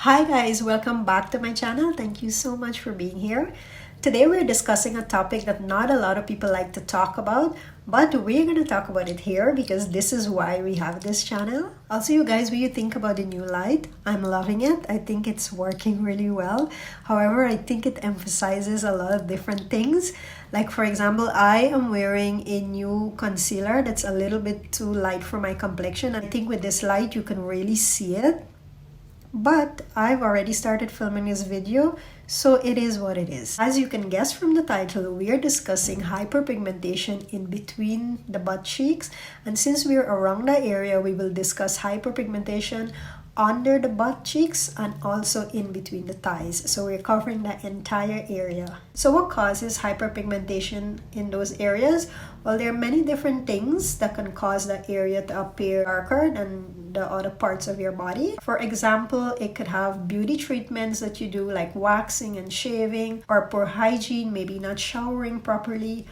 Hi guys, welcome back to my channel. Thank you so much for being here. Today we're discussing a topic that not a lot of people like to talk about, but we're going to talk about it here because this is why we have this channel. Also, you guys, what you think about the new light? I'm loving it. I think it's working really well. However, I think it emphasizes a lot of different things. Like for example, I am wearing a new concealer that's a little bit too light for my complexion. I think with this light, you can really see it. But I've already started filming this video, so it is what it is. As you can guess from the title, we are discussing hyperpigmentation in between the butt cheeks. And since we're around that area, we will discuss hyperpigmentation under the butt cheeks and also in between the thighs. So we're covering the entire area. So what causes hyperpigmentation in those areas? Well, there are many different things that can cause that area to appear darker than the other parts of your body. For example, it could have beauty treatments that you do like waxing and shaving, or poor hygiene, maybe not showering properly,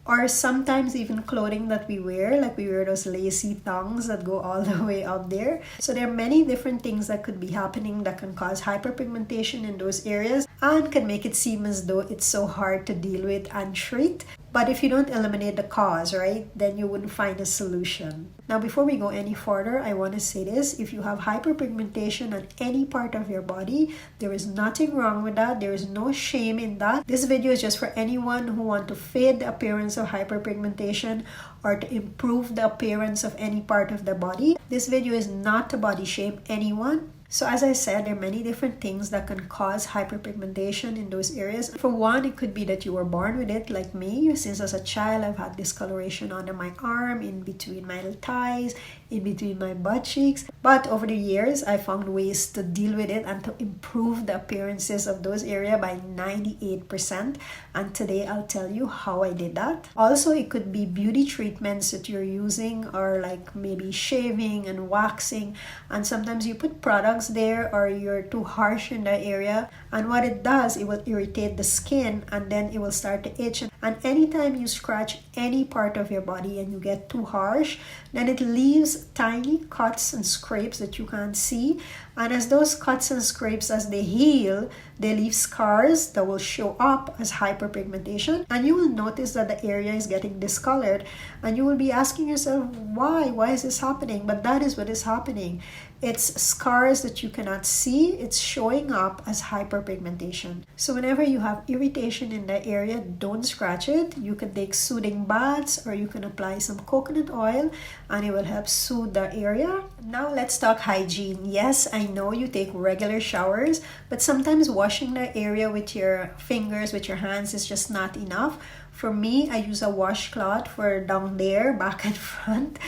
or sometimes even clothing that we wear, like we wear those lacy thongs that go all the way up there. So there are many different things that could be happening that can cause hyperpigmentation in those areas and can make it seem as though it's so hard to deal with and treat. But if you don't eliminate the cause, right, then you wouldn't find a solution. Now, before we go any further, I want to say this. If you have hyperpigmentation on any part of your body, there is nothing wrong with that. There is no shame in that. This video is just for anyone who wants to fade the appearance of hyperpigmentation or to improve the appearance of any part of the body. This video is not to body shame anyone. So as I said, there are many different things that can cause hyperpigmentation in those areas. For one, it could be that you were born with it, like me. Since as a child, I've had discoloration under my arm, in between my thighs, in between my butt cheeks. But over the years, I found ways to deal with it and to improve the appearances of those areas by 98%. And today, I'll tell you how I did that. Also, it could be beauty treatments that you're using, or like maybe shaving and waxing. And sometimes you put products there, or you're too harsh in that area, and what it does, it will irritate the skin and then it will start to itch. And anytime you scratch any part of your body and you get too harsh, then it leaves tiny cuts and scrapes that you can't see. And as those cuts and scrapes, as they heal, they leave scars that will show up as hyperpigmentation. And you will notice that the area is getting discolored. And you will be asking yourself, why? Why is this happening? But that is what is happening. It's scars that you cannot see. It's showing up as hyperpigmentation. So whenever you have irritation in that area, don't scratch it. You can take soothing baths, or you can apply some coconut oil, and it will help soothe the area. Now let's talk hygiene. Yes, I know you take regular showers, but sometimes washing the area with your fingers, with your hands, is just not enough. For me, I use a washcloth for down there, back and front.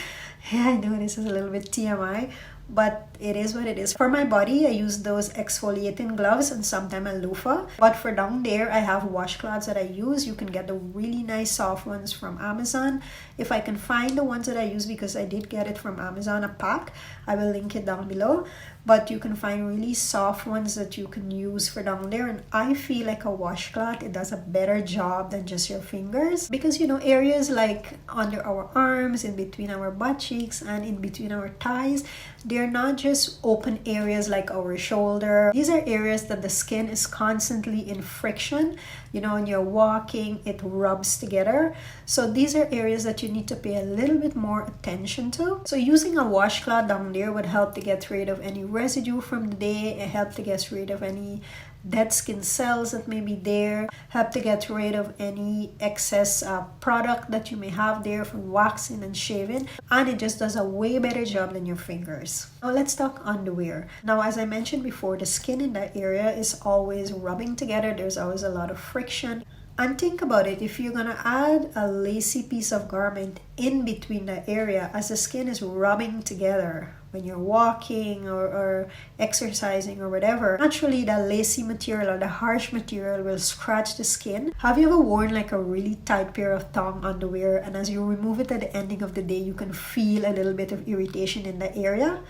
Yeah, I know this is a little bit TMI, but it is what it is. For my body, I use those exfoliating gloves and sometimes a loofah. But for down there, I have washcloths that I use. You can get the really nice soft ones from Amazon. If I can find the ones that I use, because I did get it from Amazon, a pack, I will link it down below. But you can find really soft ones that you can use for down there. And I feel like a washcloth, it does a better job than just your fingers. Because, you know, areas like under our arms, in between our butt cheeks, and in between our thighs, they're not just open areas like our shoulder. These are areas that the skin is constantly in friction. You know, when you're walking, it rubs together. So these are areas that you need to pay a little bit more attention to. So using a washcloth down there would help to get rid of any residue from the day. It helps to get rid of any dead skin cells that may be there, help to get rid of any excess product that you may have there from waxing and shaving, and it just does a way better job than your fingers. Now let's talk underwear. Now, as I mentioned before, the skin in that area is always rubbing together. There's always a lot of friction. And think about it, if you're gonna add a lacy piece of garment in between the area as the skin is rubbing together when you're walking or exercising or whatever, naturally the lacy material or the harsh material will scratch the skin. Have you ever worn like a really tight pair of thong underwear, and as you remove it at the ending of the day, you can feel a little bit of irritation in the area?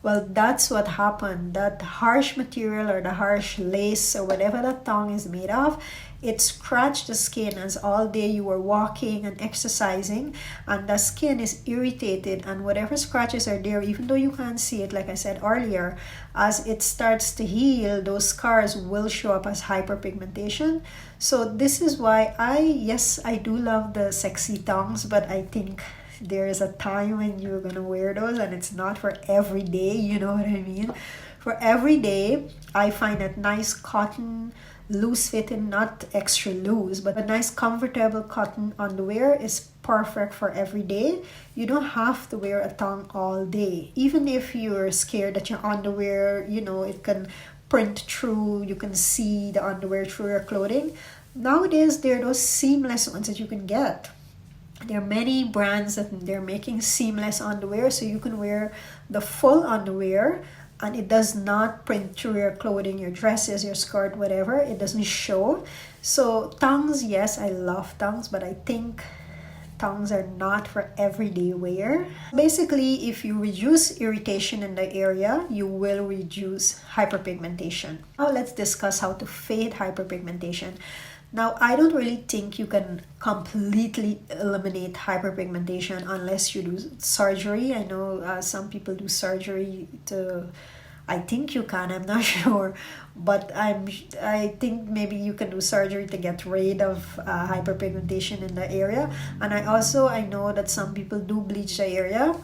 Well, that's what happened. That harsh material or the harsh lace or whatever that tongue is made of, it scratched the skin as all day you were walking and exercising, and the skin is irritated, and whatever scratches are there, even though you can't see it, like I said earlier, as it starts to heal, those scars will show up as hyperpigmentation. So this is why yes, I do love the sexy tongues, but I think there is a time when you're gonna wear those, and it's not for every day, you know what I mean? For every day, I find that nice cotton, loose fitting, not extra loose, but a nice comfortable cotton underwear is perfect for every day. You don't have to wear a tongue all day. Even if you're scared that your underwear, you know, it can print through, you can see the underwear through your clothing. Nowadays, there are those seamless ones that you can get. There are many brands that they're making seamless underwear, so you can wear the full underwear and it does not print through your clothing, your dresses, your skirt, whatever. It doesn't show. So tongues, yes, I love tongues, but I think tongues are not for everyday wear. Basically, if you reduce irritation in the area, you will reduce hyperpigmentation. Now let's discuss how to fade hyperpigmentation. Now, I don't really think you can completely eliminate hyperpigmentation unless you do surgery. I know some people do surgery to, I think you can, I'm not sure, but I think maybe you can do surgery to get rid of hyperpigmentation in the area. And I know that some people do bleach the area.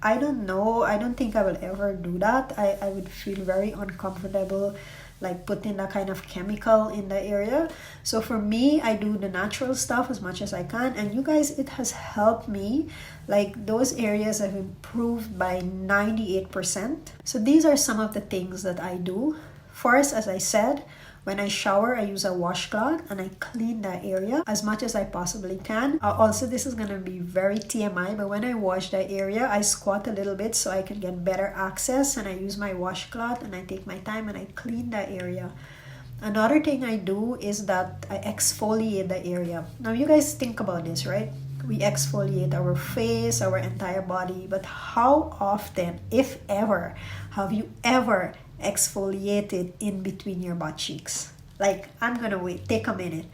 I don't know, I don't think I will ever do that. I would feel very uncomfortable like putting that kind of chemical in the area. So for me, I do the natural stuff as much as I can, and you guys, it has helped me. Like those areas have improved by 98%. So these are some of the things that I do. First, as I said, when I shower, I use a washcloth and I clean that area as much as I possibly can. Also, this is gonna be very TMI, but when I wash that area, I squat a little bit so I can get better access, and I use my washcloth and I take my time and I clean that area. Another thing I do is that I exfoliate the area. Now you guys think about this, right? We exfoliate our face, our entire body, but how often, if ever, have you ever exfoliated in between your butt cheeks? Like, I'm gonna wait, take a minute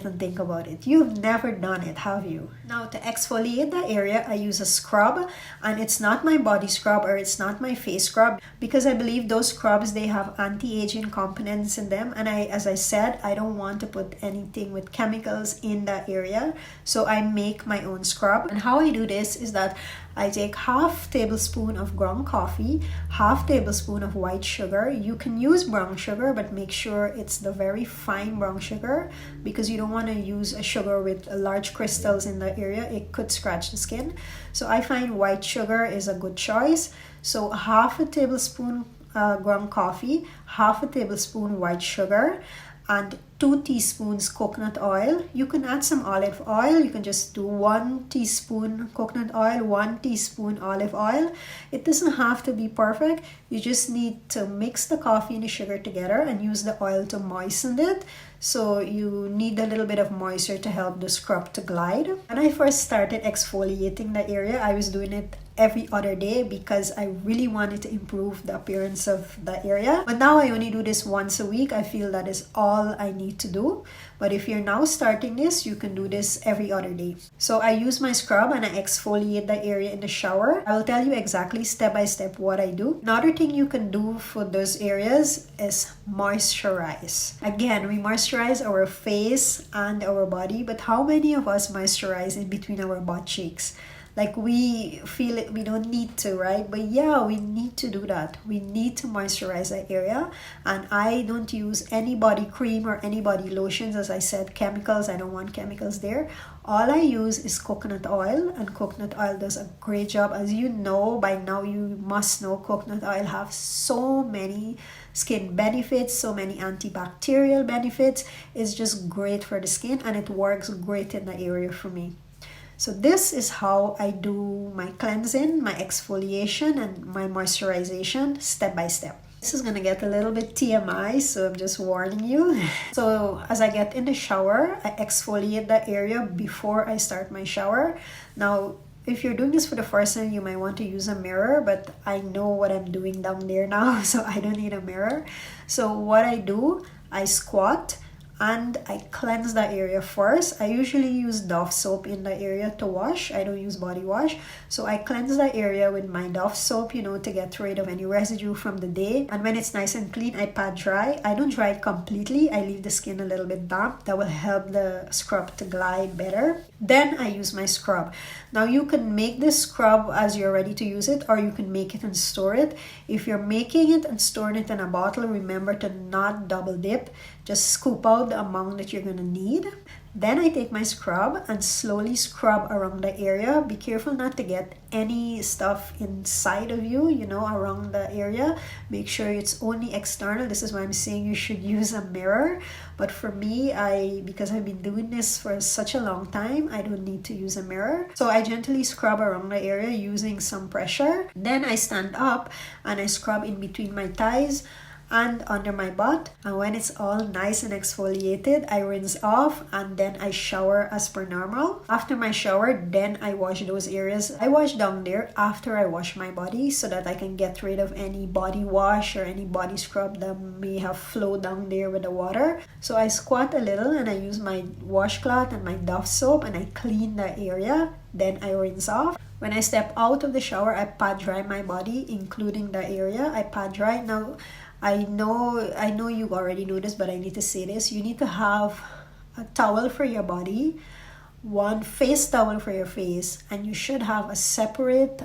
and think about it. You've never done it, have you? Now, to exfoliate the area, I use a scrub, and it's not my body scrub or it's not my face scrub, because I believe those scrubs, they have anti-aging components in them, and as I said, I don't want to put anything with chemicals in that area, so I make my own scrub. And how I do this is that I take half tablespoon of ground coffee, half tablespoon of white sugar. You can use brown sugar, but make sure it's the very fine brown sugar, because you don't want to use a sugar with large crystals in the area. It could scratch the skin. So I find white sugar is a good choice. So half a tablespoon ground coffee, half a tablespoon white sugar, and 2 teaspoons coconut oil. You can add some olive oil. You can just do 1 teaspoon coconut oil, 1 teaspoon olive oil. It doesn't have to be perfect. You just need to mix the coffee and the sugar together and use the oil to moisten it. So you need a little bit of moisture to help the scrub to glide. When I first started exfoliating the area, I was doing it every other day because I really wanted to improve the appearance of the area. But now I only do this once a week. I feel that is all I need to do. But if you're now starting this, you can do this every other day. So I use my scrub and I exfoliate the area in the shower. I will tell you exactly step by step what I do. Another thing you can do for those areas is moisturize. Again, we moisturize our face and our body, but how many of us moisturize in between our butt cheeks? Like, we feel it, we don't need to, right? But yeah, we need to do that. We need to moisturize that area. And I don't use any body cream or any body lotions. As I said, chemicals, I don't want chemicals there. All I use is coconut oil, and coconut oil does a great job. As you know, by now you must know coconut oil have so many skin benefits, so many antibacterial benefits. It's just great for the skin, and it works great in the area for me. So this is how I do my cleansing, my exfoliation, and my moisturization step by step. This is gonna get a little bit TMI, so I'm just warning you. So as I get in the shower, I exfoliate that area before I start my shower. Now, If you're doing this for the first time, you might want to use a mirror, but I know what I'm doing down there now, so I don't need a mirror. So what I do, I squat and I cleanse that area first. I usually use Dove soap in the area to wash. I don't use body wash. So I cleanse that area with my Dove soap, you know, to get rid of any residue from the day. And when it's nice and clean, I pat dry. I don't dry it completely. I leave the skin a little bit damp. That will help the scrub to glide better. Then I use my scrub. Now you can make this scrub as you're ready to use it, or you can make it and store it. If you're making it and storing it in a bottle, remember to not double dip. Just scoop out the amount that you're gonna need. Then I take my scrub and slowly scrub around the area. Be careful not to get any stuff inside of you, you know, around the area. Make sure it's only external. This is why I'm saying you should use a mirror. But for me, because I've been doing this for such a long time, I don't need to use a mirror. So I gently scrub around the area using some pressure. Then I stand up and I scrub in between my thighs and under my butt, and when it's all nice and exfoliated, I rinse off and then I shower as per normal. After my shower, then I wash those areas. I wash down there after I wash my body so that I can get rid of any body wash or any body scrub that may have flowed down there with the water. So I squat a little and I use my washcloth and my Dove soap and I clean the area. Then I rinse off. When I step out of the shower, I pat dry my body, including the area. I pat dry. Now, I know you already know this, but I need to say this. You need to have a towel for your body, one face towel for your face, and you should have a separate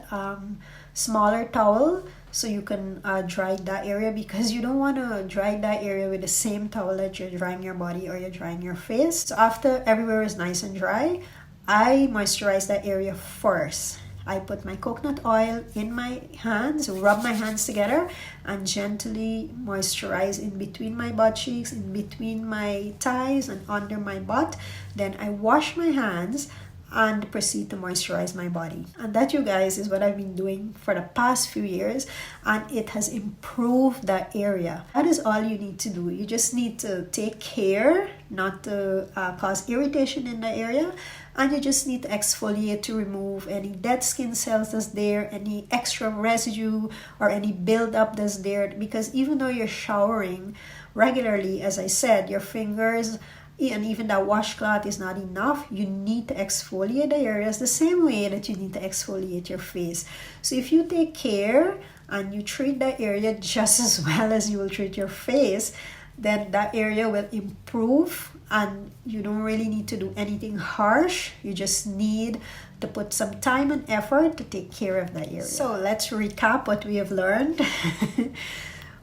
smaller towel so you can dry that area, because you don't want to dry that area with the same towel that you're drying your body or you're drying your face. So after everywhere is nice and dry, I moisturize that area first. I put my coconut oil in my hands, rub my hands together, and gently moisturize in between my butt cheeks, in between my thighs, and under my butt. Then I wash my hands and proceed to moisturize my body. And that, you guys, is what I've been doing for the past few years, and it has improved that area. That is all you need to do. You just need to take care not to cause irritation in the area, and you just need to exfoliate to remove any dead skin cells that's there, any extra residue or any buildup that's there, because even though you're showering regularly, as I said, your fingers and even that washcloth is not enough. You need to exfoliate the areas the same way that you need to exfoliate your face. So if you take care and you treat that area just as well as you will treat your face, then that area will improve, and you don't really need to do anything harsh. You just need to put some time and effort to take care of that area. So let's recap what we have learned.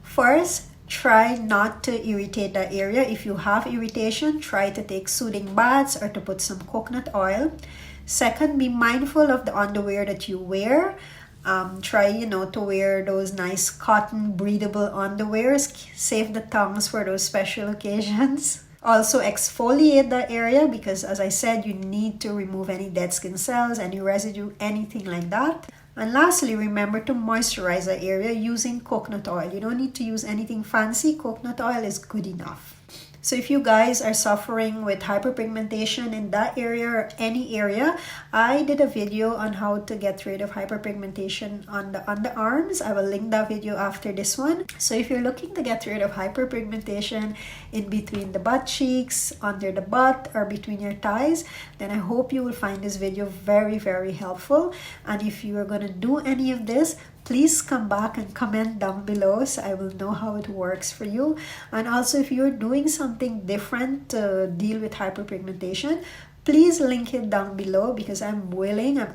First, try not to irritate that area. If you have irritation, try to take soothing baths or to put some coconut oil. Second, be mindful of the underwear that you wear. Try, to wear those nice cotton breathable underwears. Save the tongues for those special occasions. Also, exfoliate the area, because as I said, you need to remove any dead skin cells, any residue, anything like that. And lastly, remember to moisturize the area using coconut oil. You don't need to use anything fancy. Coconut oil is good enough. So if you guys are suffering with hyperpigmentation in that area or any area, I did a video on how to get rid of hyperpigmentation on the underarms. I will link that video after this one. So if you're looking to get rid of hyperpigmentation in between the butt cheeks, under the butt, or between your thighs, then I hope you will find this video very, very helpful. And if you are going to do any of this, please come back and comment down below so I will know how it works for you. And also, if you're doing something different to deal with hyperpigmentation, please link it down below, because I'm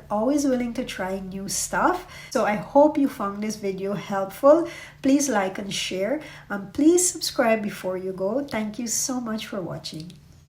always willing to try new stuff. So I hope you found this video helpful. Please like and share, and please subscribe before you go. Thank you so much for watching.